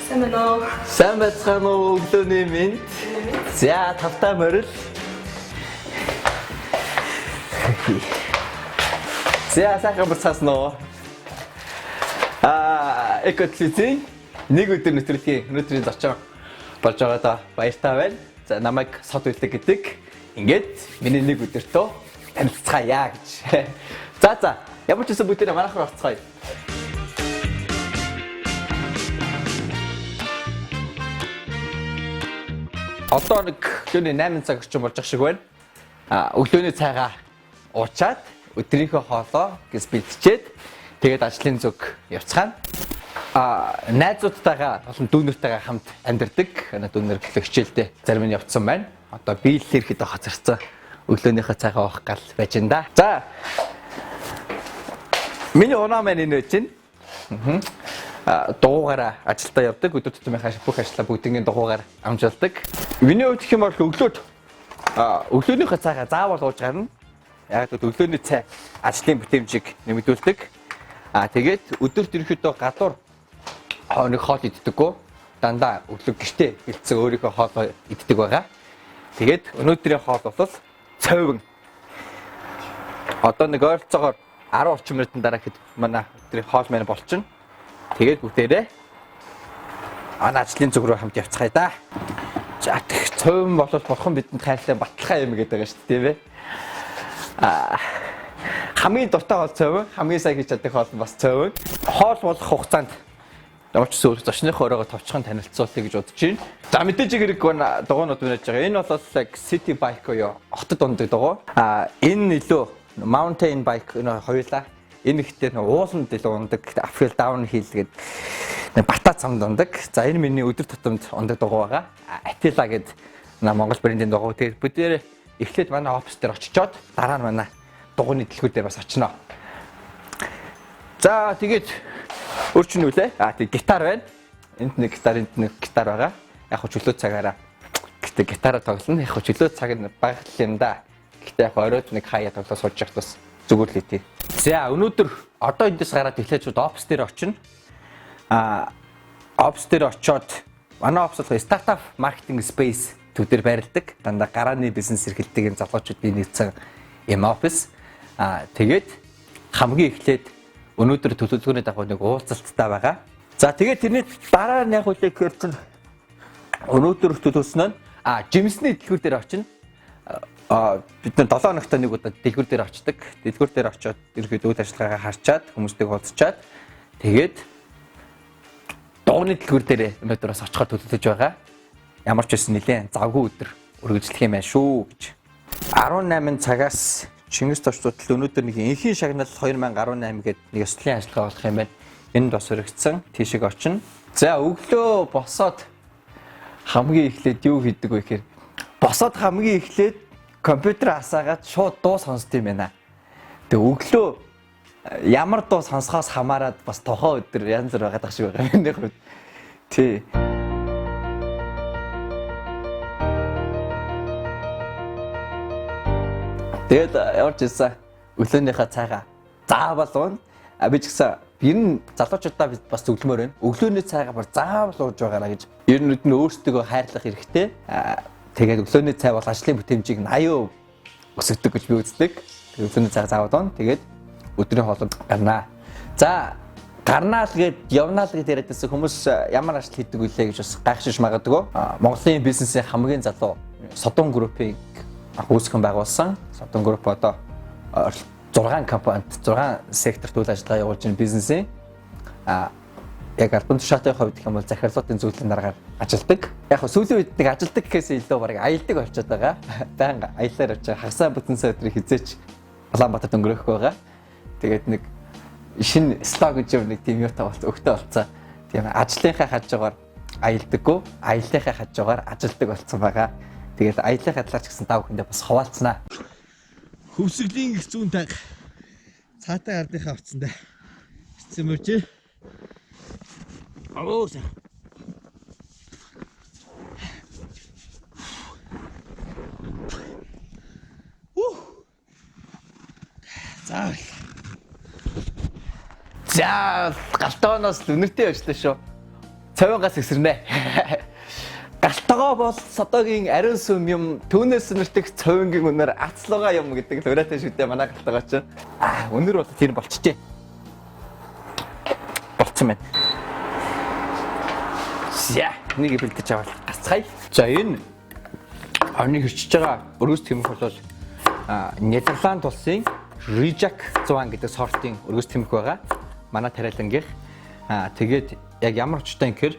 Сайн байцгаана уу өглөөний минь. За тавтай морил. За сайхан бацсан уу. Экотлизийн нэг өдөр нэвтрүүлгийн өнөөдрийн зочин болж байгаадаа баяртай байна. За намайг Содбилэг гэдэг. Ингээд миний нэг өдөртөө танилцгаая гэж. За ямар ч үсэн бүгдээ манайхаар орцгоё. Одоо нэг өглөөний 8 цаг орчим болж ах шиг байна. Өглөөний цайгаа уучаад өдрийнхөө хоолоо гис бэлтжээд тэгээд ажлын зүг явцгаана. Найзуудтайгаа болон дүүнэртэйгээ хамт амьдардаг. Дүүнэр төлөө хичээлдээ зарим нь явцсан байна. Одоо би л ирэхэд хацарсан өглөөнийхөө цайгаа уух гал байж энэ да. За. Миний оноо маань энэ байж байна. Дугуйгаараа ажилдаа явдаг. Өдөр тутмынхаа бүх ажлаа бүгднийг дугуйгаар амжуулдаг. Миний хувьд гэх юм бол өглөөнийхөө цайгаа заавал ууж гарна. Яг л өглөөний цай ажлын бүтээмжийг нэмэгдүүлдэг. Тэгээд өдөрт ерөнхийдөө гадуур нэг хоол иддэггүй. Дандаа өглөө гэртээ бэлдсэн өөрийнхөө хоолоо иддэг байгаа. Тэгээд өнөөдрийн хоол бол цойвон. Одоо нэг ойролцоогоор 10 орчим минутын дараа хэд манай өдрийн хоол маань болчихно. Тэгээд бүгдээрээ ажлын зүг рүү хамт явцгаая да. За тэг цойвон болол бурхан бидэнд хайрлаа баталгаа юм гэдэг байгаа шүү дээ, тийм ээ. Хамгийн дуртай хоол цойвон, хамгийн сайн хийж чаддаг хоол нь бас цойвон. Хоол болох хугацаанд ямар ч зүйл зочныхоо өрөөгөө товчхон танилцуулъя гэж бодож байна. За мэдээж хэрэг дугуйнууд байна гэж байгаа. Энэ бол city bike буюу хотод ундаг дугуй. Энэ илүү mountain bike энэ хоёулаа. Энэ ихтэй ууланд илүү ундаг, uphill downhill гэдэг бата цамд ундаг. За энэ миний өдөр тутамд ундаг дугуй байгаа. Attila гэдэг Монгол брендийн дугуй. Тэгээд бүгдээрээ эхлээд манай офис дээр очичоод дараа нь манай дугуйны дэлгүүр дээр бас очино. За тэгээд өөрчн үлээ. Тэгээд гитар байна. Энд нэг гитар, энд нэг гитар байгаа. Яг хөө чөлөө цагаараа гэтээ гитараа тоглоно. Яг хөө чөлөө цаг нь бага л юм да. Гэтээ яг оройд нэг хаяа тоглож сууж явах бас зүгээр л үгүй. За өнөөдөр одоо эндээс гараад эхлээд шууд офис дээр очино. Офис дээр очиод манай офис бол стартап маркетинг спейс төвдөр байрладаг. Дандаа гарааны бизнес эрхэлдэг энэ залуучуудын нэгдсэн юм офис. Тэгээд хамгийн эхлээд өнөөдөр төлөвлөгөөний дагуу нэг уулзалттай байгаа. За тэгээд тэрний дараа нь яг үлээ гэхээр чинь өнөөдөр төлөвлөсөн нь жимсний дэлгүүр дээр очино. Бид нар 7 хоногт нэг удаа дэлгүүр дээр очдог. Дэлгүүр дээр очиод ерөөд үйл ажиллагаагаа харчаад хүмүүстэйг уулзчаад тэгээд дугуйны дэлгүүр дээр өнөөдөр бас очихоор төлөвлөж байгаа. Ямар ч байсан нэлээд завгүй өдөр үргэлжлэх юм байна шүү гэж. 18 цагаас Чингис товчдод өнөөдөр нэг энхийн шагнал 2018 гэдэг нэг ёслолын ажиллагаа болох юм байна. Энд бас өргөцсөн. Тийшээ очино. За өглөө босоод хамгийн эхлээд юу хийдэг вэ гэхээр босоод хамгийн эхлээд компьютер асаагаад шууд дуу сонсд юм байна. Тэгээ өглөө ямар дуу сонсохоос хамаарат бас тохоо өдөр янз бүр байгаад шиг байгаа юм байна. Тий. Тэгээд ямар ч хэлсэн өглөөнийхөө цайгаа заавал уун. Би ч гэсэн ер нь залуучуудаа бид бас зөвлөмөр байна. Өглөөний цайгаа бүр заавал ууж байгаараа гэж. Ер нь өөрсдөө хайрлах хэрэгтэй. Тэгээд өглөөний цай бол ажлын бүтээмжийг 80% өсгөдөг гэж би үздэг. Өглөөний цай заавал уун. Тэгээд өдрийн хоолой гарнаа. За гарнаа л гээд явнаа л гээд яриадсэн хүмүүс ямар ажил хийдэг вүлээ гэж бас гайхшиж магадгүй. Монголын бизнесийн хамгийн залуу Sodun группийг үүсгэн байгуулсан. Sodun групп одоо 6 компанид 6 секторт үйл ажиллагаа явуулж байгаа бизнесийн яг албан тушаалтын хувьд гэх юм бол захирлуудын зөвлөлийн дараагаар ажилдаг. Яг хөө сүүлийн үед нэг ажилдаг гэхээс илүү бараг аялдаг болчиход байгаа. Баян аяллаар явж байгаа. Хагасаа бүтэн өдрийг хизээч Улаанбаатарт өнгөрөөх байгаа. Тэгээд нэг шинэ слог гэж нэг тийм юутай өгтөө болцсон. Тийм ажлынхаа хажуугаар аялдаггүй, аяллахаа хажуугаар ажилдаг болцсон байгаа. Тэгээд аяллахаа талаар ч гэсэн тав хүндээ бас хуваалцсанаа. Хөвсгөлийн их зүүн таг цаатай ардынхаа авцсандаа ирсэн мөрч. Оос. За галтооноос үнэртэй явчлаа шүү. цавингаас ихсэрнэ. Галтгоо бол Содогийн ариун сүм юм, түүнээс нэртэх цавингийн үнээр ацлууга юм гэдэг л ураатай шүү дээ манай галтгоо чинь. Өнөр бол тэр болчихжээ. Болцсон байна. За, нэг бэлдэж аваад гацгаая. За, энэ орны хэрчж байгаа өргөс тэмэх бол Нидерланд улсын Rejak 100 гэдэг сортын өргөс тэмэх байгаа. Манай тариалангийнх. Тэгээд яг ямар очтой юм гэхээр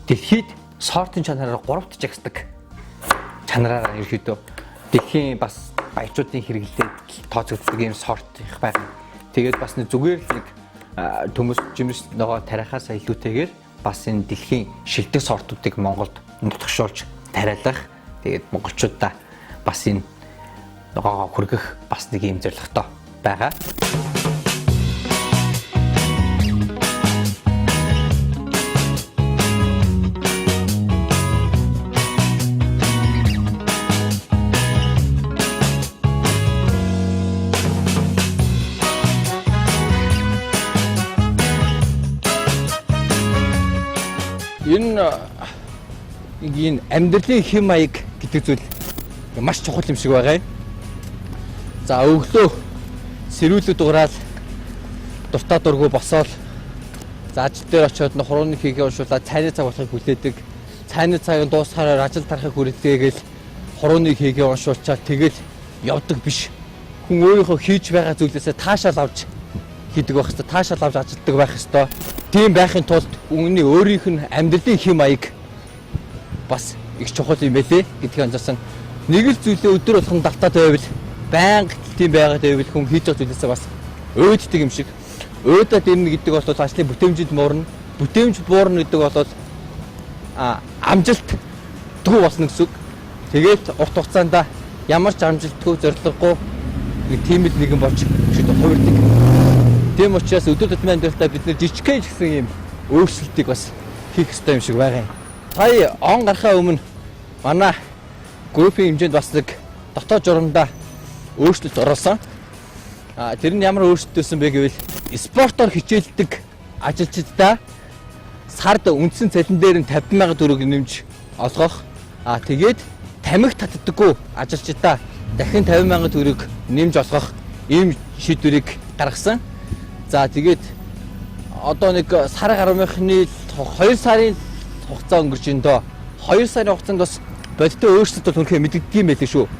дэлхийд сортын чанараар 3-т жагсдаг. Чанараараа ерөөдөө дэлхийн бас баячуудын хэрэглээд тооцогддог юм сорт их байна. Тэгээд бас нэг зүгээр л нэг төмөс жимс нөгөө тарихаас илүүтэйгээр бас энэ дэлхийн шилдэг сортуудыг Монголд нутагшуулж тариалах. Тэгээд монголчуудаа бас энэ нөгөө хүргэх бас нэг юм зорилготой байгаа. Энэ амьдралын хэм маяг гэдэг зүйл маш чухал юм шиг байгаа юм. За өглөө сэрүүлүүд угараал дуртай дургу босоод за ажил дээр очиод нохрууны хийгээ уншуулаад цайны цаг болохыг хүлээдэг. Цайны цагийн дуусахаар ажил тарахыг хүрээгээл хурууны хийгээ уншуулчаад тэгэл явдаг биш. Хүн өөрийнхөө хийж байгаа зүйлээсээ таашаал авч хийдэг байх хэвээр, таашаал авч ажилтдаг байх хэвээр. Тийм байхын тулд үнний өөрийнх нь амьдралын хэм маяг бас их чухал юм байлээ гэдгийг анзаарсан. Нэг л зүйлээ өдөр болгон давтаад байвал байнга тийм байгаад байвал хүн хийж байгаа зүйлээсээ бас өөддөг юм шиг. Өөдөд ирнэ гэдэг бол ажлын бүтээмжид буурна. Бүтээмж буурна гэдэг бол амжилтгүй болно гэсэн үг. Тэгээд урт хугацаанд ямар ч амжилтгүй зорилгогүй нэг тийм л нэгэн болж шийдвэр хувирдаг. Тийм учраас өдөр тутмын амьдралдаа бид нэр жижигхэн гэсэн юм өөрчлөлтийг бас хийх ёстой юм шиг байгаа юм. Сая он гарахаа өмнө манай группийн хэмжээнд бас нэг дотоод журамдаа өөрчлөлт оруулсан. Тэр нь ямар өөрчлөлт байсан бэ гэвэл спортоор хичээлдэг ажилчдаа сард үндсэн цалин дээр нь 50,000 төгрөг нэмж олгох. Тэгээд тамхи татдаггүй ажилчдаа дахин 50,000 төгрөг нэмж олгох ийм шийдвэрийг гаргасан. За тэгээд одоо нэг сар гармынхны 2 сарын хугацаа өнгөрч ин доо. 2 сарын хугацаанд бас бодиттой өөрчлөлт бол үнэхээр мэдэгдэх юм байлээ шүү.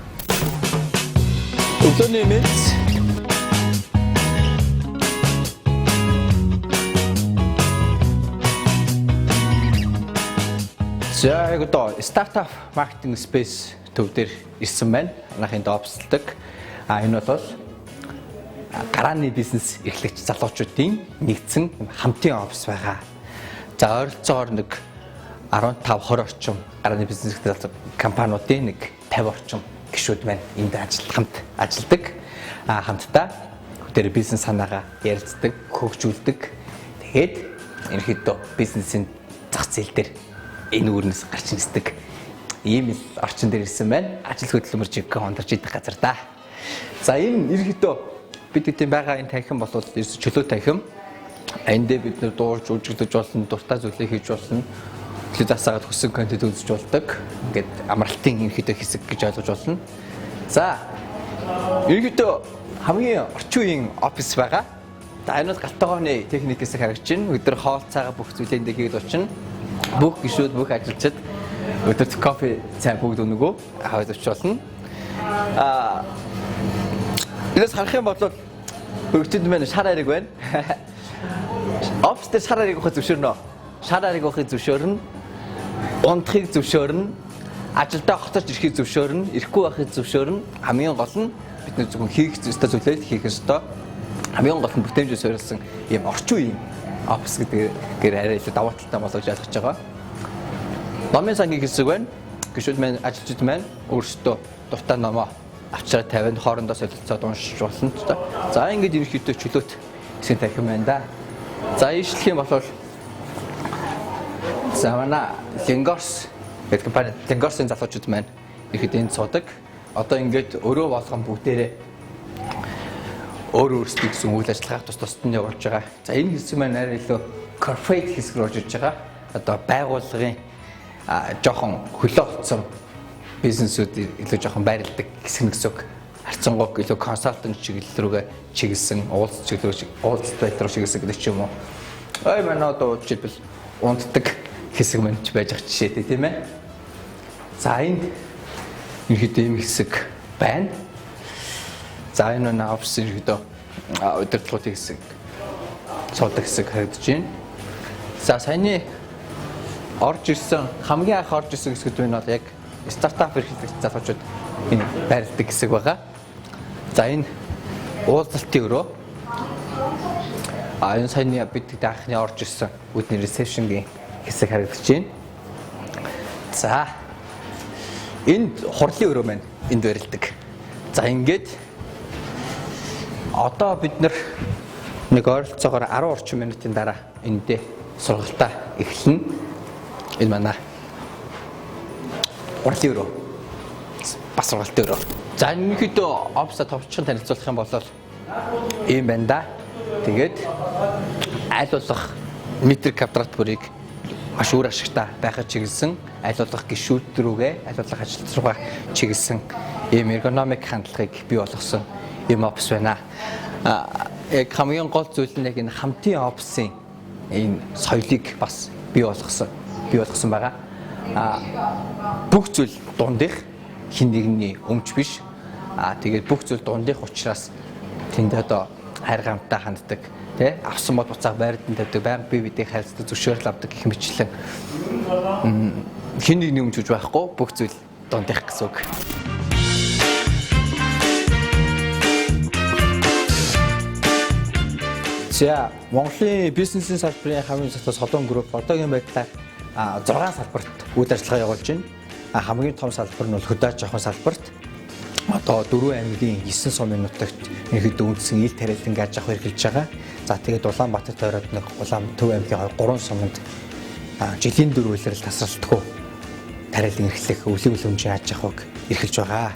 Өглөөний мэд. За яг одоо стартап маркетинг спейс төв дээр ирсэн байна. Анхын доопсолдог. Энэ бол гарааны бизнес эрхлэгч залуучуудын нэгдсэн хамтын офис байгаа. За ойролцоогоор нэг 15-20 орчим гарааны бизнес эрхлэгч компаниудын нэг 50 орчим гишүүд байна. Энд хамт ажилладаг. Хамтдаа тэр бизнес санаагаа ярилцдаг, хөгжүүлдэг. Тэгээд ерөнхийдөө бизнесийн зах зээл дээр энэ үүрнээс гарч нисдэг. Ийм л орчин дээр ирсэн байна. Ажил хөдөлмөржиг хондарч идэх газар да. За энэ ерөнхийдөө бид тийм байгаа энэ танхим бол ерөөс чөлөө танхим. Энд дээр бид нэр дуурж үйлчлэж болно, дуртай зүйлээ хийж болно. Төлөв засаагаад хүссэн контент үзэж болдог. Ингээд амралтын ерөнхийдөө хэсэг гэж ойлгож болно. За ерөнхийдөө хамгийн орчин үеийн офис байгаа. За энэ бол галтгооны техникээс харагдаж байна. Өдөр хоол цаагаа бүх зүйлээ энд хийгээд очино. Бүх гишүүд, бүх ажилчид өдөр кофе цай бүгд өнгөө аваад очиж болно. Энэс харах юм бол хөгжтөнд мэн шар ариг байна. Офс дээр шар ариг авах зөвшөөрнө. Шар ариг авахыг зөвшөөрнө. Унтахыг зөвшөөрнө. Ажилдаа хоторч ирэхийг зөвшөөрнө. Ирэхгүй байхыг зөвшөөрнө. Хамгийн гол нь бид нэр зөвхөн хийх ёстой зүйлээ хийх ёстой. Хамгийн гол нь бүтээмжээр суурилсан ийм орчин үеийн офис гэдгээр арай илүү даваа талтай болгож ойлгож байгаа. Номын сангийн хэсэг байна. Гишүүд маань, ажилчид маань өөрсдөө дуртай номоо авчираа тавиад хоорондоо солилцоод уншиж болно ч та. За ингэж ерөнхийдөө чөлөөт хэсэг танхим байна да. За ийшлэх юм бол за манай Ленгорс гэдэг компани Ленгорсын залуучууд маань ерөнхийдөө энд суудаг. Одоо ингээд өрөө болгон бүгдээрээ өөрсдөө гэсэн үйл ажиллагааг тус тусад нь явуулж байгаа. За энэ хэсэг маань арай илүү corporate хэсэг рүү орж иж байгаа. одоо байгууллагын жоохон хөлөө олцсон бизнесүүд илүү жоохон байрладаг гэсэн үг. Харьцангуй илүү консалтинг чиглэл рүүгээ чиглэсэн, уулзалт байдлаар чиглэсэн гэдэг ч юм уу. Ой манай одоо жишээлбэл унтдаг хэсэг мэнч байж байгаа жишээтэй тийм ээ. За энэ ерөөдөө ийм хэсэг байна. За энэ нэг офис ерөөдөө удирдлагын хэсэг, цолдог хэсэг харагдаж байна. За саяны орж ирсэн хамгийн анх орж ирсэн хэсгүүд нь бол яг стартап эрхлэх залуучууд энэ байрладаг хэсэг байгаа. За энэ уулзалтын өрөө. Энэ саяны бид анхны орж ирсэн үүдний ресепшнгийн хэсэг харагдаж байна. За энд хурлын өрөө маань энд байрладаг. За ингээд одоо бид нэг ойролцоогоор 10 орчим минутын дараа эндээ сургалтаа эхэлнэ. Энэ манай хурлын өрөө. Бас сургалтын өрөө. За ерөнхийдөө офсо товчхон танилцуулах юм бол ийм байна да. Тэгээд аль болох метр квадрат бүрийг маш өөр ашигтай байхад чиглэсэн, аль болох гишүүд рүүгээ, аль болох ажилтнууд руугаа чиглэсэн ийм эргономик хандлагыг бий болгосон ийм офс байна. Яг хамгийн гол зүйл нь яг энэ хамтын офсын энэ соёлыг бас бий болгосон байгаа. Бүх зүйл дундих хин нэгний өмч биш. Тэгээд бүх зүйл дундих учраас тэнд одоо хайр гамтаа ханддаг, тий авсан бод буцаага байранд тавьдаг, байнга бие биедээ харилцдаг, зөвшөөрөл авдаг гэх мэтлэн хин нэгний өмч үж байхгүй, бүх зүйл дундих гэсэн үг. За Монголын бизнесийн салбарын хамгийн зөвхөн Sodun групп одоогийн байдлаар 6 салбарт үйл ажиллагаа явуулж байна. Хамгийн том салбар нь бол хөдөөж авах салбарт одоо 4 аймгийн 9 сумын нутагт ерөнхийдөө үндсэн ил тариалан аж авах эрхэлж байгаа. За тэгээд Улаанбаатарт ороод нэг Улаанбаатар аймгийн 3 суманд жилийн 4 үйлрэл тасралтгүй тариалан эрхлэх өвлөг хэмжээ аж авахыг эрхэлж байгаа.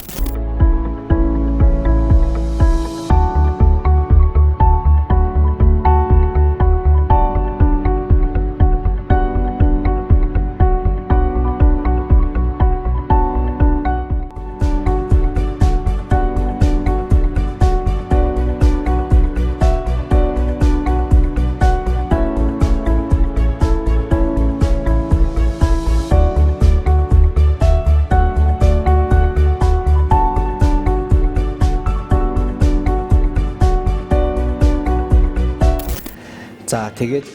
За тэгээд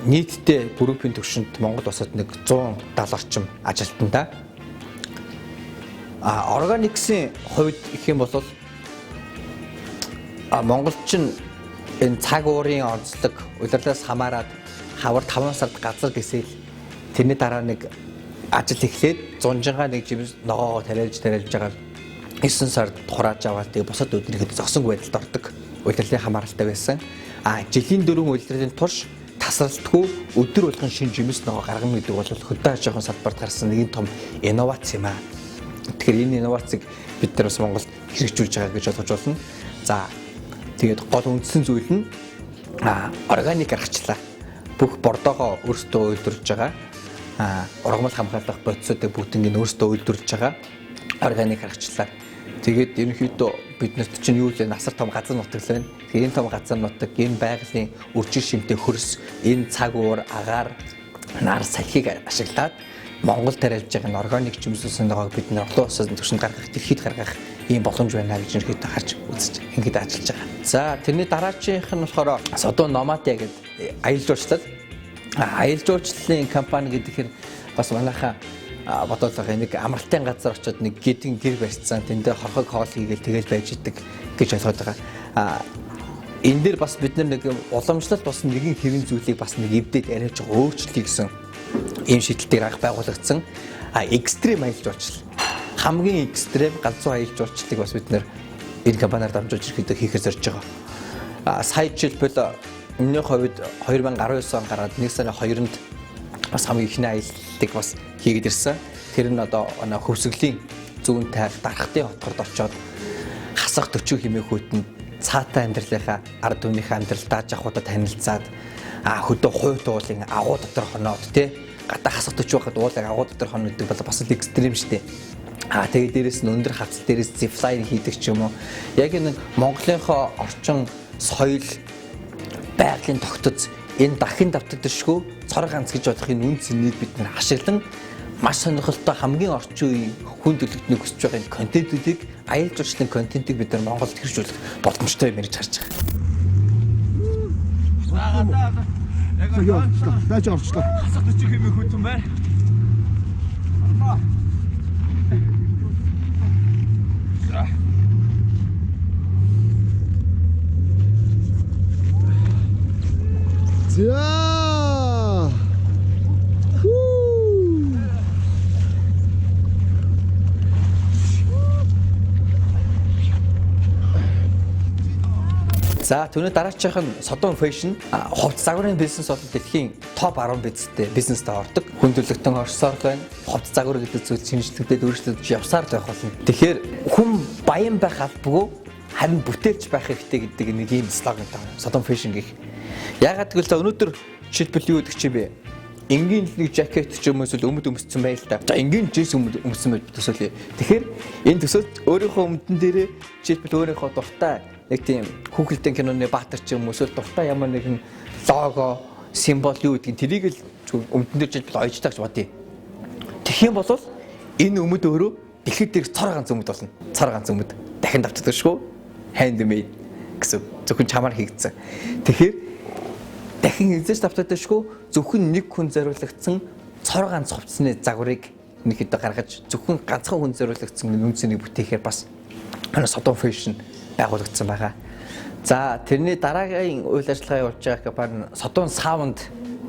нийтдээ группийн түвшинд Монгол улсад нэг 170 орчим ажилтнаа. Органиксын хувьд гэх юм бол монголч нь энэ цаг уурын онцлог удирлаас хамаарат хавар 5 сард газар гисэл тэрний дараа нэг ажил эхлээд зунжингаа нэг жимс ногоогоо тариалж байгаа 9 сард хурааж аваад тэгээд бусад өдрийнхөө зогсонгүй байдалд ордог удирлын хамааралтай байсан. Жилийн 4 үйлдвэрлэлийн турш тасралтгүй өдөр болгон шинэ жимс ногоо гаргана гэдэг бол хөдөө аж ахуйн салбарт гарсан нэгэн том инновац юм аа. Тэгэхээр энэ инновацыг бид нар бас Монголд хэрэгжүүлж байгаа гэж ойлгож байна. За тэгээд гол үндсэн зүйл нь органик аргачлал. Бүх бордоогоо өөрсдөө үйлдвэрлэж байгаа. Ургамал хамгаалах бодисуудыг бүгднийг өөрсдөө үйлдвэрлэж байгаа. Органик аргачлал. Тэгээд ерөнхийдөө биднэрт чинь юу вэ? Насар том газар нутаг л байна. Тэгээд энэ том газар нутаг, энэ байгалийн үржил шимтэй хөрс, энэ цаг уур, агаар, нар салхийг ашиглаад Монгол тариалж байгаа энэ органик жимсүүсэн ногоог бид нэр олон улсаас төвшөнд гаргах, дэлхийд гаргах ийм боломж байна гэж ерөнхийдөө харж үзэж ингэж ажиллаж байгаа. За тэрний дараачих нь болохоор Sodun Nomad гэдэг аялал жуулчлал. Аялал жуулчлалын компани гэдэг нь бас манайхаа бодоод байгаа нэг амралтын газар очиод нэг гидэн гэр барьцсан тэндээ хорхог хоол хийгээл тэгэл байж идэг гэж ойлгоод байгаа. Энэ дээр бас бид нэг уламжлалт бас нэгэн хэвэн зүйлийг бас нэг эвдээд арайж өөрчлөе гэсэн ийм шийдэлтээр анх байгуулагдсан экстрем аялал жуулчлал. Хамгийн экстрем галзуу аялал жуулчлалыг бас бид энэ компаниар дамжуулж ирэхэд хийхээр зорж байгаа. Сая жишээлбэл өмнөх хувьд 2019 он гараад 1 сарын 2-нд бас хамгийн ихний аяллыг бас хийгээд ирсэн. Тэр нь одоо хөвсгөлийн зүүн тайр дарахтын хотгорд очоод хасах 40 хэмээх хүйтэн цаатай амьдралынхаа ард түмнийхээ амьдрал дааж авахудаа танилцаад хөдөө хувь туулын агуу дотор хоноод тий гадаа хасах төч байхад уулыг агуу дотор хоноод бол бас л экстрим штэ. Тэгээд дээрэс нь өндөр хавцал дээрээс зиплайн хийдэг ч юм уу. Яг энэ Монголынхоо орчин соёл байгалийн тогтоц энэ дахин давтагдшгүй цор ганц гэж бодох энэ үн цэнийг бид нэр ашиглан маш сонирхолтой хамгийн орчин үеийн хүн төлөвлөлтөнд хүсэж байгаа энэ контентуудыг аялал жуулчлалын контентыг бид нар Монголд хэрэгжүүлэх боломжтой юм гэж харж байгаа. Даач орчлоо. Хасах төч хэмээх хүтэн байна. За. За түүний дараачих нь Sodun Fashion хувцас загварын бизнес бол дэлхийн топ 10 бизнестэй ордог. Хүн төлөвлөлтөнд орсоор байна. Хувцас загвар гэдэг зүйл шинжлэхдээ өөрчлөгдөж явсаар байх болно. Тэгэхээр хүн баян байх албагүй харин бүтээлч байх хэрэгтэй гэдэг нэг ийм слогантай Sodun Fashion гэх. Яагаад гэвэл өнөөдөр жишээлбэл юу гэдэг чи бэ? Энгийн нэг жакет ч юм уу эсвэл өмд өмссөн байл та. За энгийн джинс өмссөн байл төсөөлье. Тэгэхээр энэ төсөөлт өөрийнхөө өмдөн дээрээ жишээлбэл өөрийнхөө дуртай нэг тийм хүүхэлдэйн киноны баатар ч юм уу эсвэл дуртай ямар нэгэн лого, символ юу гэдгийг тэрийг л өмдөн дээр жишээлбэл ойжтаа гэж бодъё. Тэгэх юм бол энэ өмд өөрөө дэлхийд дээр цор ганц өмд болно. Цор ганц өмд. Дахин давтдаг шүү. Handmade гэсэн зөвхөн чамаар хийгдсэн. Тэгэхээр дахин эзэж давтагдашгүй зөвхөн нэг хүн зориулагдсан цор ганц хувцсны загварыг нэг хэд гаргаж зөвхөн ганцхан хүн зориулагдсан үнцнийг бүтээхээр бас Sodun Fashion байгуулагдсан байгаа. За тэрний дараагийн үйл ажиллагаа явуулж байгаа компани Sodun Sound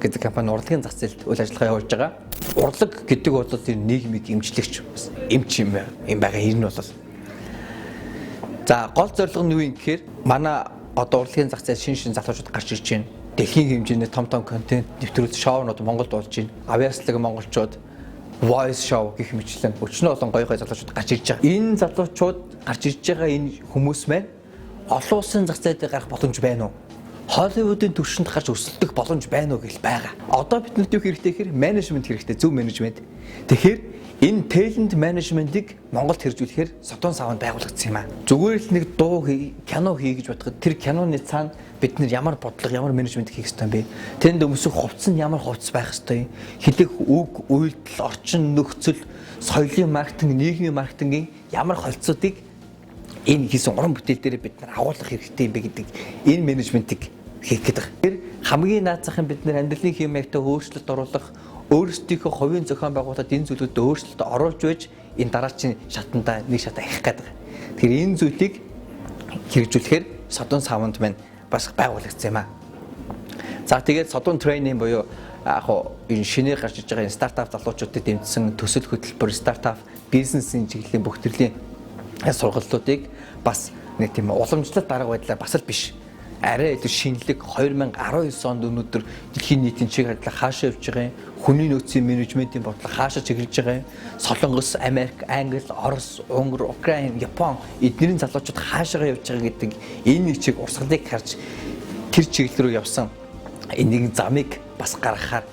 гэдэг компани урлагийн зах зээлд үйл ажиллагаа явуулж байгаа. Урлаг гэдэг бол тэр нийгмийг эмчлэгч эмч юм байгаа юм бол. За гол зорилго нь юу юм гэхээр манай одоо урлагийн зах зээл шин залуучууд гарч ирж байна. Дэлхийн хэмжээний том контент нэвтрүүлэх шоунууд Монголд болж байна. Авьяаслаг монголчууд voice show гэх мэтлэн өчнөө олон гоё залуучууд гарч ирж байгаа. Энэ залуучууд гарч ирж байгаа энэ хүмүүс маань олон улсын зах зээлд гарах боломж байна уу? Холливуудын түвшинд гарч өрсөлдөх боломж байна уу гэл байгаа. Одоо биднэрт юу хэрэгтэй гэхээр менежмент хэрэгтэй, зөв менежмент. Тэгэхээр энэ talent management-ыг Монголд хэрэгжүүлэхээр Sodun Sound байгуулагдсан юм аа. Зүгээр л нэг дуу кино хий гэж бодоход тэр киноны цаана бид нар ямар бодлого, ямар менежмент хийх ёстой юм бэ? Тэнд өмсөх хувцас нь ямар хувцас байх ёстой юм? Хэлэх үг, үйлдэл, орчин нөхцөл, соёлын маркетинг, нийгмийн маркетингийн ямар холцоодыг энэ хийсэн уран бүтээл дээр бид нар агуулгах хэрэгтэй юм бэ гэдэг энэ менежментийг хийх гэдэг. Тэр хамгийн наацхан бид нар амьдралын хэмжээтэй өөрчлөлт оруулах, өөрсдийнхөө хувийн зохион байгуулалтад энэ зүйлүүдэд өөрчлөлт оруулж байж энэ дараачийн шатанда нэг шат ахих гэдэг. Тэгэхээр энэ зүйлийг хэрэгжүүлэхээр Sodun Sound маань бас байгуулагдсан юм аа. За тэгээд Sodun Training буюу яг энэ шинээр гарч иж байгаа энэ стартап залуучуудад дэмжсэн төсөл хөтөлбөр, стартап бизнесийн чиглэлийн бүх төрлийн сургалтуудыг бас нэг тийм уламжлалт дарга байдлаар бас л биш. Арай илүү шинэлэг 2019 онд өнөөдөр дэлхийн нийтийн чиг хардлага хаашаа явж байгаа юм? Хүний нөөцийн менежментийн бодлого хаашаа чиглэж байгаа юм? Солонгос, Америк, Англи, Орос, Унгар, Украин, Япон эднэрийн залуучууд хаашаа явж байгаа гэдэг энэ чиг урсгалыг харж тэр чиглэл рүү явсан энэ нэг замыг бас гаргахаар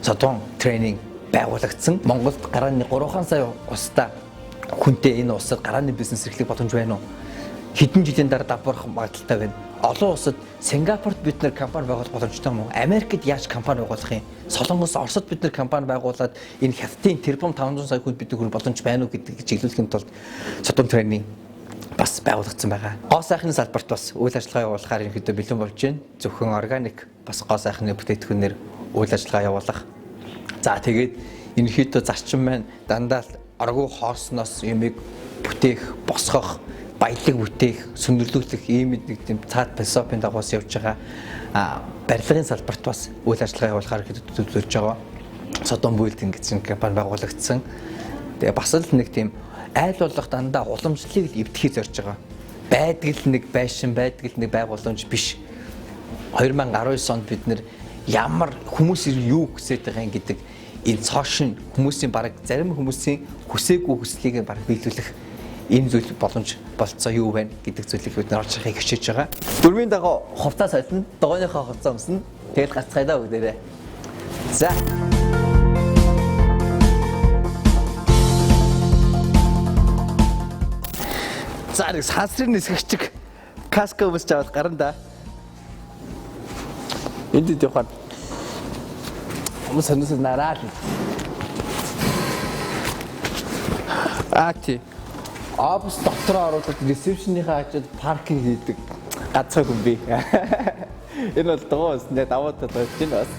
Sodun Training байгуулагдсан. Монголд гарааны 3 сая устдаа хүнтэй энэ улсад гарааны бизнес эрхлэх боломж байна уу? Хэдэн жилийн дараа давбарах магадaltaй байна. Олон улсад Сингапурт бид нэр компани байгуулах боломжтой юм уу? Америкт яаж компани байгуулах юм? Солонгос, Оросд бид нэр компани байгуулад энэ хятадын тэрбум 500 сая хүнд бидний хүрэх боломж байна уу гэдгийг чиглүүлэхийн тулд Sodun Training бас байгуулагдсан байгаа. Гоо сайхны салбарт бас үйл ажиллагаа явуулахаар ерөнхийдөө бэлэн болж байна. Зөвхөн органик бас гоо сайхны бүтээгдэхүүнээр үйл ажиллагаа явуулах. За тэгээд ерөнхийдөө зарчим маань дандаа аргу хоосноос юмыг бүтээх, босгох, баялаг бүтээх, сүндэрлүүлэх ийм нэг тийм цаад философийн дагуус явж байгаа барилгын салбарт бас үйл ажиллагаа явуулахаар төлөвлөж байгаа. Sodun Building гэсэн компани байгуулагдсан. Тэгээ бас л нэг тийм айл болох дандаа уламжлалыг л эвдэхий зорж байгаа. Байдаг л нэг байшин, байдаг л нэг байгууламж биш. 2019 онд бид нэр ямар хүмүүс юу хүсэж байгаа юм гэдэг энэ цоошин хүмүүсийн бараг зарим хүмүүсийн хүсээгүй хүслийг бараг биелүүлэх энэ зүйл боломж болцоо юу вэ гэдэг зүйлийг бид нар олж харахыг хичээж байгаа. Дөрмийн дагуу хувцас солино, дугойныхоо хувцас өмснө. Тэгэл гацхай даа бүгдээрээ. За. За нэг сансрын нисгэгчиг каска өмсч аваад гарна да. Энд явах. Хүмүүс санаас нараад. Ати. Офис дотор оруулаад ресепшнийхаа хажууд паркинг хийдэг газар хүн би. Энэ бол дагуус нэ даваад тавьж байна бас.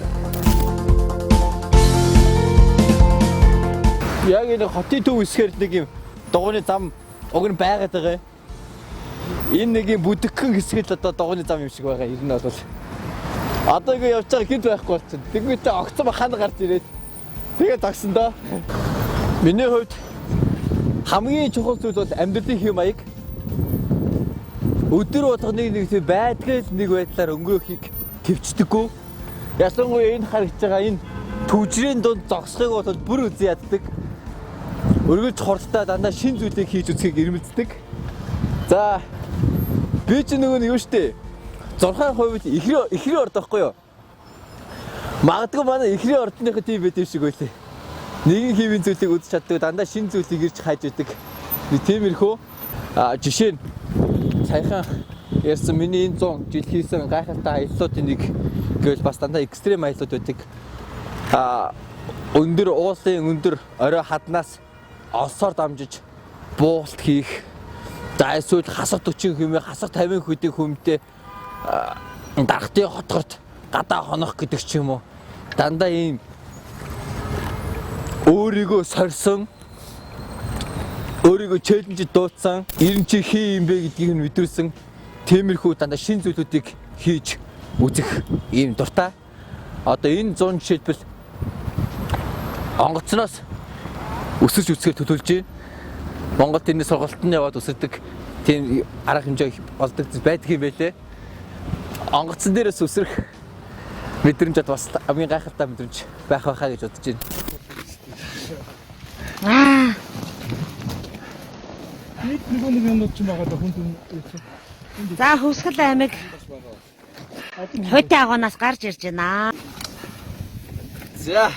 Яг энэ хотын төв хэсгээр нэг юм дугуйны зам уг нь байгаад байгаа. Энэ нэг юм бүдэгхэн хэсгэл одоо дугуйны зам юм шиг байгаа. Ер нь бол одоо ингэ явж байгаа гинт байхгүй болчихсон. Тэгвэл огцом хана гарч ирээд тэгээ тагсан доо. Миний хувьд хамгийн чухал зүйл бол амьдралын хэм маяг. Өдөр болгоныг нэг тийм байдгал нэг байдлаар өнгөрөөхийг төвчдөггүй. Ясангуяа энэ харагдж байгаа энэ түвжрийн дунд зогсохыг бол бүр үзэн яддаг. Өргөж хурдтай дандаа шин зүйлийг хийж үзхийг ирмэлцдэг. За би ч нөгөө юу штэ 6% ихрийн орд байхгүй юу? Магадгүй манай ихрийн ордныхаа тийм байт юм шиг байлээ. Нэгэн хэвийн зүйлийг үзэж чаддаг, дандаа шинэ зүйлийг ирж хайж идэг. Тиймэрхүү жишээ нь саяхан ярьсан миний энэ 100 жил хийсэн гайхалтай аяллуудын нэг гэвэл бас дандаа экстрем аяллууд байдаг. Өндөр уулын өндөр орой хаднаас олсоор дамжиж буулт хийх. За эсвэл хасах 40 хүмээ хасах 50 хүдийн хүмтэй дархтын хотгорт гадаа хонох гэдэг ч юм уу. Дандаа ийм өөрийгөө сорсон, өөрийгөө челленж дуудсан, ер нь чи хий юм бэ гэдгийг нь мэдрүүлсэн тиймэрхүү дандаа шин зүйлүүдийг хийж үзэх ийм дуртай. Одоо энэ 100 жишээлбэл онгоцноос өсөж үсгээр төлөвлөж байна. Монгол тэрний сургалтанд яваад өсөрдөг тийм арга хэмжээ болдог байдаг юм байлээ. Онгоцон дээрээс өсрөх мэдрэмжд бас хамгийн гайхалтай мэдрэмж байх байхаа гэж бодож байна. Нэг юм ч байгаа да хүн. За Хөвсгөл аймаг Хойтой агуунаас гарч ирж байна. За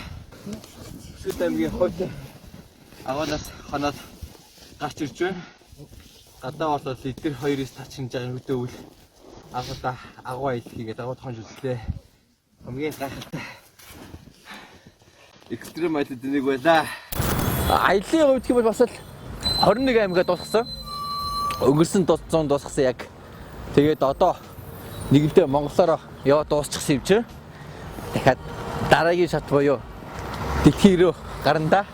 Хөвсгөл аймгийн Хойтой агуунаас хоноод гарч ирж байна. Гадаа болоод эдгээр хоёрыг тачиж байгаа хөдөөвөл агуудаа агуу аялал хийгээд агуу тохонж үзлээ. Хамгийн гайхалтай экстрем аялалд нэг байлаа. Аяллаа хувьд бол бас л 21 аймгаа дуусгасан. Өнгөрсөн 100 дуусгасан яг. Тэгээд одоо нэгдээ Монголоор яваад дуусчихсан юм чи. Дахиад дараагийн шат боёо дэлхий рүү гарна да.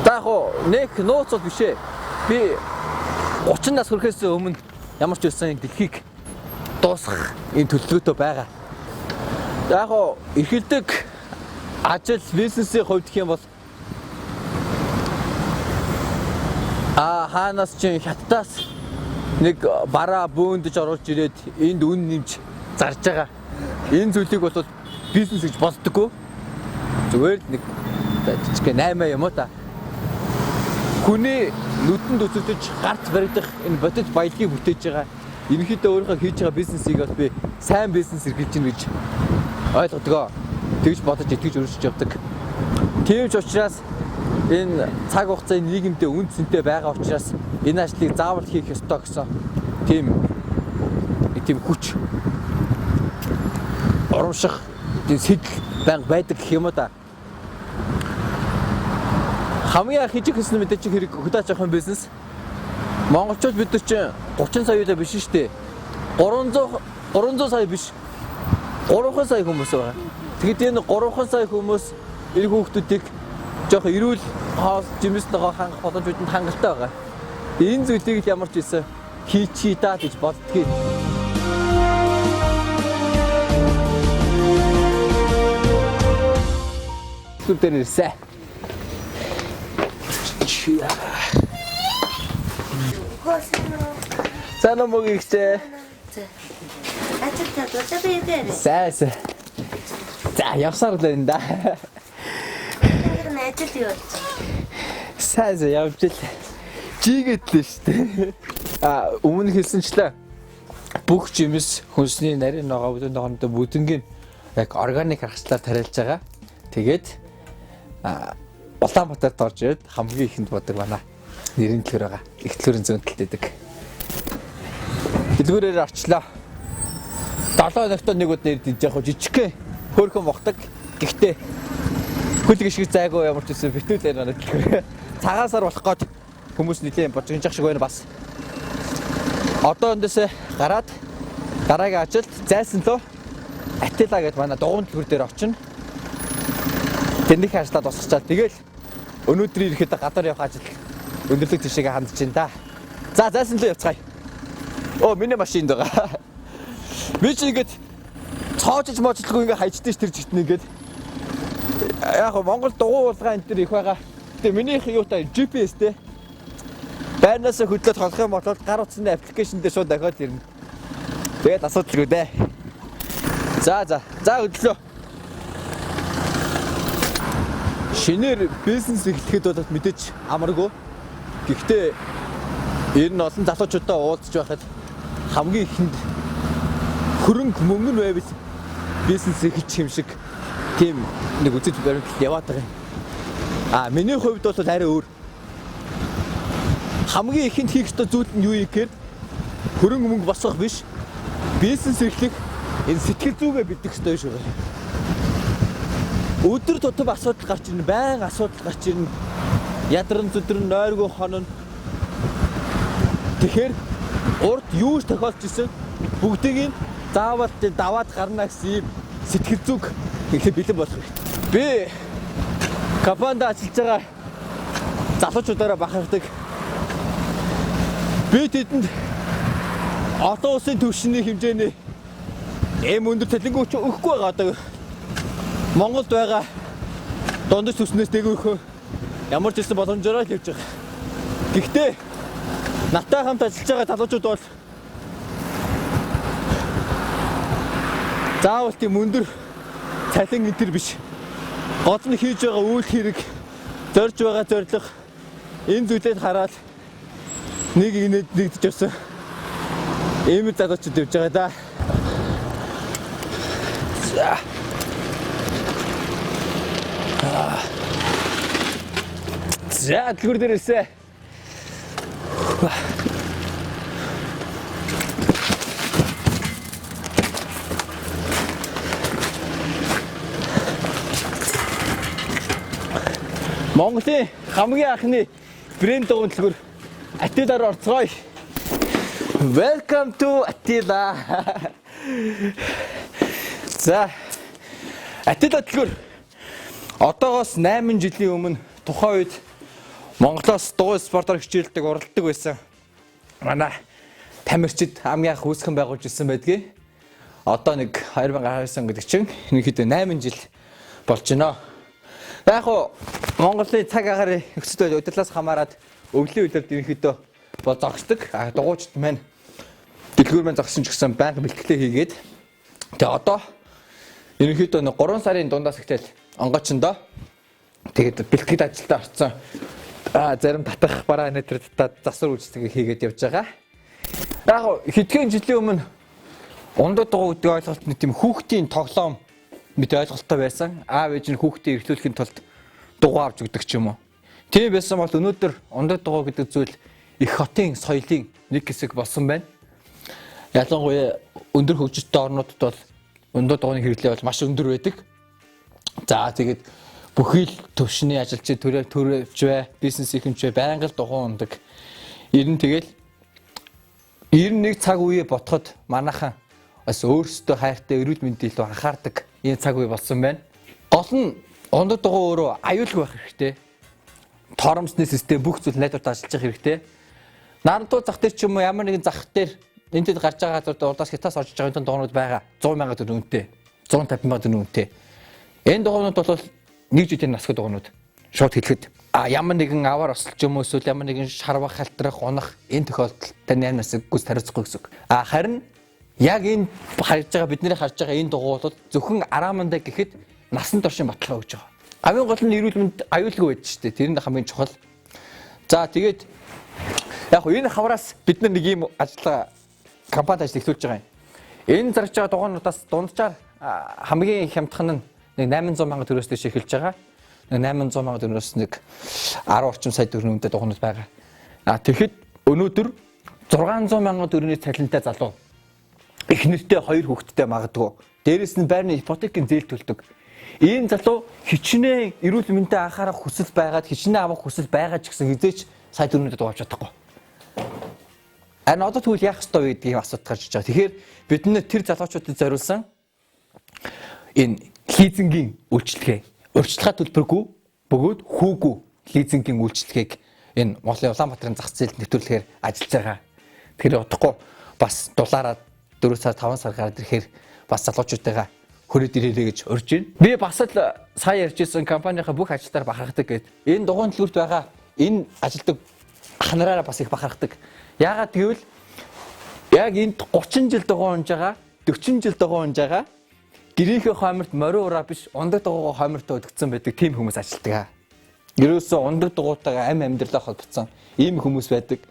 За яг нэг нууц бол биш ээ. Би 30 нас хүрэхээс өмнө ямар ч үсэн дэлхийг дуусгах энэ төлөвлөгөөтэй байгаа. Яг эрхэлдэг ажил бизнесийн хувьд гэх юм бол хаанаас ч хятадаас нэг бараа бөөндөж оруулж ирээд энд үн нэмж зарж байгаа. Энэ зүйлийг бол бизнес гэж болдоггүй. Зүгээр нэг жижиг 8 юм уу та. Хүний нүдэнд үзэгдэж гарт баригдах энэ бодит баялагийг бүтээж байгаа. Ерөнхийдөө өөрийнхөө хийж байгаа бизнесийг бол би сайн бизнес эрхэлж гин гэж ойлгодгоо. Тэгж бодож итгэж өршөж явдаг. Тийм ч учраас энэ цаг хугацааны нийгэмдээ үн цэнтэй байгаа учраас энэ ажлыг заавал хийх ёстой гэсэн тийм хүч оромших тийм сэтэл байнга байдаг гэх юм уу та. Хамгийн хижиг хэсэг мэдээж хэрэг хөдөөж авах бизнес. Монголчууд бид нар чинь 30 саяудаа биш шүү дээ. 300 сая биш. 3 сая хүмүүс байгаа. Тэгэд энэ 3 сая хүмүүс эр хүүхдүүдийг жоох эрүүл хоол жимстэйгоо хангах боломжуудад хангалттай байгаа. Энэ зүйлийг л ямар ч ийсэн хийчихье даа гэж боддгийг. Түр ирсэн. Сайн уу мөгийгчээ. Ачаа таа би дээр. Сайн. За явсаар л энэ да. Ажил юу? Сайн явж ил. Жигэтлээ шүү дээ. Өмнө хэлсэнчлээ. Бүх жимс хүнсний нарийн ногоо бүдэн ногоонд бүдэнгийн яг органик аргачлаар тариалж байгаа. Тэгээд Улаанбаатарт орж ирээд хамгийн ихэнд бодог байна. Нэрийн дэлгүүр байгаа. Их дэлгүүрийн зүүн талд байдаг. Дэлгүүрээр орчлоо. 7 ногтоо нэг удаа нэр диж яг жижигхэн хөөрхөн мохдаг. Гэхдээ хөлөг шиг зайгүй ямар ч үсэн битүүл байна дэлгүүр. Цагаасаар болох гээд хүмүүс нэлийн божигнжих шиг байна бас. Одоо өнөөсөө гараад дараагийн ажилд зайсан лөө Атила гэдэг манай дугуйн дэлгүүр дээр очино. Тэрнийх ажлаа дуусгачаад тэгэл өнөөдөр ирэхэд гадар явах ажил өндөрлөг тийшээ хандж байна да. За зайсан лөө явцгаая. Оо миний машинд байгаа. Би ч ингэж цоочж мочлгүй ингээ хайчдээ ш тэр жигтэн ингээд. Яг Монгол дугуй уулгаа энэ төр их байгаа. Тэгээ минийх юутай GPS те. Байнаас хөдлөд холох юм бол гар утасны аппликейшн дээр шууд дахиад ирнэ. Тэгээд асуудалгүй дээ. За хөдлөө. Шинээр бизнес эхлэхэд бол мэдээж амаргүй. Гэхдээ ер нь олон залуучуудаа уулзж байхад хамгийн ихэнд хөрөнгө мөнгө нь байвал бизнес эхэлчих юм шиг тийм нэг үзэж баримтлал яваад байгаа юм. Миний хувьд бол арай өөр. Хамгийн ихэнд хийх ёстой зүйл нь юу гэхээр хөрөнгө мөнгө босгох биш. Бизнес эхлэх энэ сэтгэл зүгээ бэлдэх ёстой шүү. Өдөр тутам асуудал гарч ирнэ, байн асуудал гарч ирнэ. Ядран зүдрэн нойргүй хонон. Тэгэхээр урд юу ч тохиолж исэн бүгдийг заавал даваад гарна гэсэн юм сэтгэл зүг ихлэ бэлэн болох хэрэгтэй. Би компанид ажиллаж байгаа залуучуудаараа бахархдаг. Би тэдэнд олон улсын түвшний хэмжээний өндөр талингүй өгөхгүй байгаа одоо Монголд байгаа дундаж түвшнээс дээгүүрхөө ямар ч хэлсэн боломжоор л явж байгаа. Гэхдээ наттай хамт ажиллаж байгаа залуучууд бол заавал тийм өндөр цалин энтер биш. Гол нь хийж байгаа үйл хэрэг, зорж байгаа зорилго энэ зүйлээд хараад нэг нэгдэж явсан. Ийм залуучууд явж байгаа да. За дэлгүүр дээр ирсэн. Монголын хамгийн анхны брэнд дугуйн дэлгүүр Атилаар орцгоё. Welcome to Атила. За Атила дэлгүүр одоогоос 8 жилийн өмнө тухайн үед Монголоос дугуй спортоор хичээлдэг уралдаг байсан. Манай тамирчид хамгийн анх үүсгэн байгуулж ирсэн байдгийг. Одоо нэг 2019 гэдэг чинь ерөнхийдөө 8 жил болж байна. Яг хоо Монголын цаг агарын нөхцөл байдал удирдлаас хамаарат өвлийн үйлдэлд ерөнхийдөө бол зогсдог. Дугуйчид маань дэлгүүр маань зогсон ч гэсэн байнга бэлтгэлээ хийгээд тэгээ одоо ерөнхийдөө 3 сарын дундаас ихтэл онгоочондоо тэгээд бэлтгэл ажилдаа орсон. Зарим татах бараа нэтэр засвар үйлчлэгийг хийгээд явж байгаа. Яг хэдхэн жилийн өмнө ундад дугуй гэдэг ойлголт нь тийм хүүхдийн тоглоом мэт ойлголттой байсан. Аав ээж нь хүүхдээ эрхлүүлэхийн тулд дугуй авч өгдөг ч юм уу. Тийм байсан бол өнөөдөр ундад дугуй гэдэг зүйл их хотын соёлын нэг хэсэг болсон байна. Ялангуяа өндөр хөгжөлттэй орнуудад бол ундад дугуйны хэрэглээ бол маш өндөр байдаг. За тэгээд бүхий л төвшний ажилчид төрөвч бай, бизнес ихэмч бай, байнга л дугуй ундаг. Ер нь тэгэл 91 цаг үе ботход манайхан бас өөрсдөө хайртай эрүүл мэндийн илүү анхаардаг энэ цаг үе болсон байна. Гол нь ундад дугуй өөрөө аюулгүй байх хэрэгтэй. Торомсны систем бүх зүйл найдвартай ажиллаж явах хэрэгтэй. Нарантуу зах дээр ч юм уу ямар нэгэн зах дээр энтэд гарч байгаа газар урдаас хятаас орж байгаа энэ дугуйнууд байгаа 100,000 төгрөг үнэтэй, 150,000 төгрөг үнэтэй. Энэ дугуйнууд бол нэг жилийн насгад дугуйнууд шууд хэлэхэд ямар нэгэн аваар осолч юм уу эсвэл ямар нэгэн шарвах, халтрах, унах энэ тохиолдолд таны 8 насыг гүйс хариуцахгүй гэсэн үг. Харин яг энэ харж байгаа бидний харж байгаа энэ дугуй бол зөвхөн араамандаа гэхэд насан туршийн баталгаа өгж байгаа. Хамгийн гол нь эрүүл мэнд аюулгүй байж штэ. Тэр нь хамгийн чухал. За тэгээд Яг энэ хавраас бид нэг ийм ажиллагаа компанид ажиллаж байгаа юм. Энэ зарж байгаа дугаануудаас дунджаар хамгийн их хямдхан нь нэг 800 сая төгрөгөөс дэше эхэлж байгаа. Нэг 800 сая төгрөгөөс нэг 10 орчим сая төгрөгийн үнэтэй дугаанууд байгаа. Тэгэхэд өнөөдөр 600 сая төгрөгийн цалинтай залуу их нэртэй 2 хүүхэдтэй магадгүй. Дээрээс нь байрны ипотекийн зээл төлдөг. Ийм залуу хичнээн эрүүл мэндэд анхаарах хүсэл байгаад хичнээн авах хүсэл байгаа ч гэсэн хизээч сая төгрөгөд дугаавч чадахгүй. Харин одоо тэгвэл яах ёстой вэ гэдгийг асуулт гарч иж байгаа. Тэгэхээр бид тэр залуучуудад зориулсан энэ лизингийн үйлчилгээ, урьдчилгаа төлбөргүй бөгөөд хүүгүй лизингийн үйлчилгээг энэ Монголын Улаанбаатарын зах зээлд нэвтрүүлэхээр ажиллаж байгаа. Тэгэхээр удахгүй бас дулаараа 4 сар 5 сар гараад ирэхээр бас залуучуудаа хөрөөд ирээрэй гэж урьж байна. Би бас л сая ярьжсэн компанийнхаа бүх ажилтнаар бахархдаг гэд. Энэ дугуйн төлөвт байгаа энэ ажилтг ах нараараа бас их бахархдаг. Яагаад гэвэл яг энд 30 жил дугуй унж байгаа, 40 жил дугуй унж байгаа гэрийнхээ хойморт морин ураа биш ундаг дугуйгаа хоймортой өдөгцсөн байдаг тийм хүмүүс ажилтдаг. Ерөөсөө ундаг дугуйтайгаа амьдралаа холбоцсон ийм хүмүүс байдаг.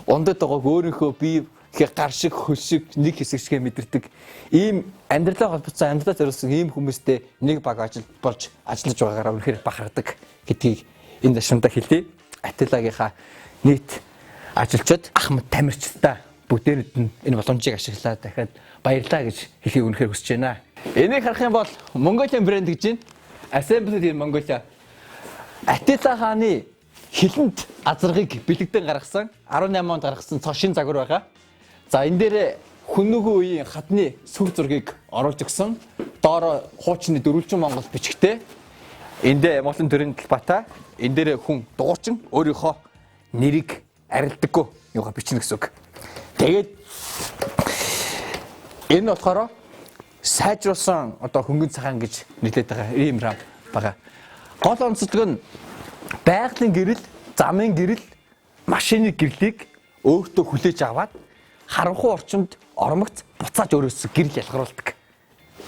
Ундаг дугуйг өөрийнхөө бие гар шиг хөл шиг нэг хэсэг шиг мэдэрдэг. Ийм амьдралаа холбоцсон амьдралаа зориулсан ийм хүмүүстэй нэг баг ажил болж ажиллаж байгаагаараа үнэхээр бахархдаг гэдгийг энэ дашнда хэлье. Ателлагийнхаа нийт ажилчид Ахмад Тамирчтай бүгдээрэд нь энэ боломжийг ашиглаад дахиад баярлаа гэж хэлхийг үнэхээр хүсэж байна. Энийг харах юм бол Mongolian брэнд гэж байна. Assembly in Mongolia. Ателла хааны хилэнд азаргыг бэлэгдэн гаргасан 18 онд гаргасан цоо шин загвар байгаа. За энэ дээр хүннүгөө үеийн хадны сүв зургийг оруулж өгсөн. Доороо хуучны дөрвөлжин Монгол бичгтэй. Энд Монголын төрийн талбайтай. Энэ дээр хүн дугуйчин өөрийнхөө нэрийг арилдаггүй юугаа бичнэ гэсэн үг. Тэгээд энэ болохоор сайжруулсан одоо хөнгөн цагаан гэж нэрлэдэг байгаа ийм рам байгаа. Гол онцлог нь байгалийн гэрэл, замын гэрэл, машины гэрлийг өөртөө хүлээж аваад харанхуй орчинд ормогц буцааж өөрөөсөө гэрэл ялгаруулдаг.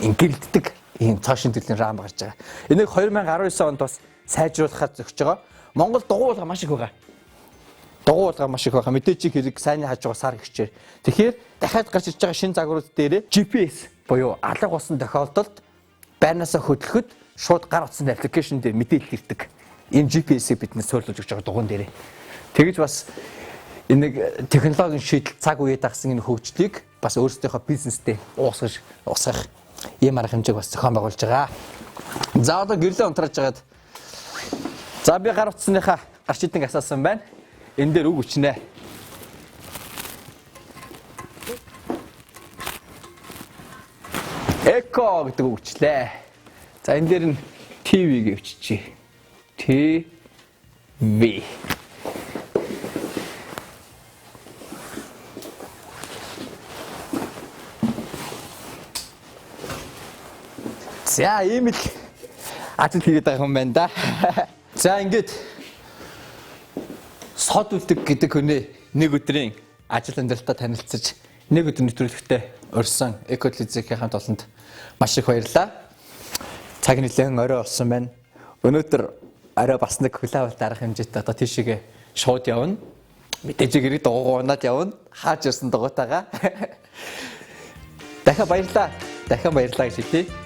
Гэрэлддэг ийм цаашин төлөвийн рам гарч байгаа. Энийг 2019 онд бас сайжруулахад зөгсөж байгаа. Монгол дугуйлга маш их байгаа. Дугуйлга маш их байгаа. Мэдээчиг хэрэг сайнны хажуугаар сар гिचээр. Тэгэхээр дахиад гарч ирж байгаа шинэ загварууд дээр GPS буюу алга болсон тохиолдолд байрнаасаа хөдлөхөд шууд гар утсны аппликейшн дээр мэдээлэл ирдэг. Энэ GPS-ийг биднээс суйрлуулж өгч байгаа дугуйн дээр. Тэгэж бас энэ технологийн шийдэл цаг үед агсан энэ хөгжлийг бас өөрсдийнхөө бизнестэй уусгах ийм арга хэмжээг бас зохион байгуулж байгаа. За одоо гэрлээ унтрааж байгаад за би гар утсныхаа гарч идэг асаасан байна. Энэ дээр үг өчнэ. Эко гэдэг үг өчлээ. За энэ дээр нь ТV гэж өччихье. ТV. За ийм л ажил хийгээд байгаа юм байна да. За ингээд Содулдаг гэдэг хүний нэг өдрийн ажил амьдралтаа танилцж нэг өдөр нэвтрүүлэгтээ урьсан эколизикийн хамт олонд маш их баярлалаа. Цаг нэлээд орой болсон байна. Өнөөдөр орой бас нэг хүлээвэлт арга хэмжээтэй одоо тийшээгээ шууд явна. Мэдээж гэрээ дугуй унаад явна. Хааж ирсэн дугуйтайгаа. Дахиад баярлалаа гэж хэлье.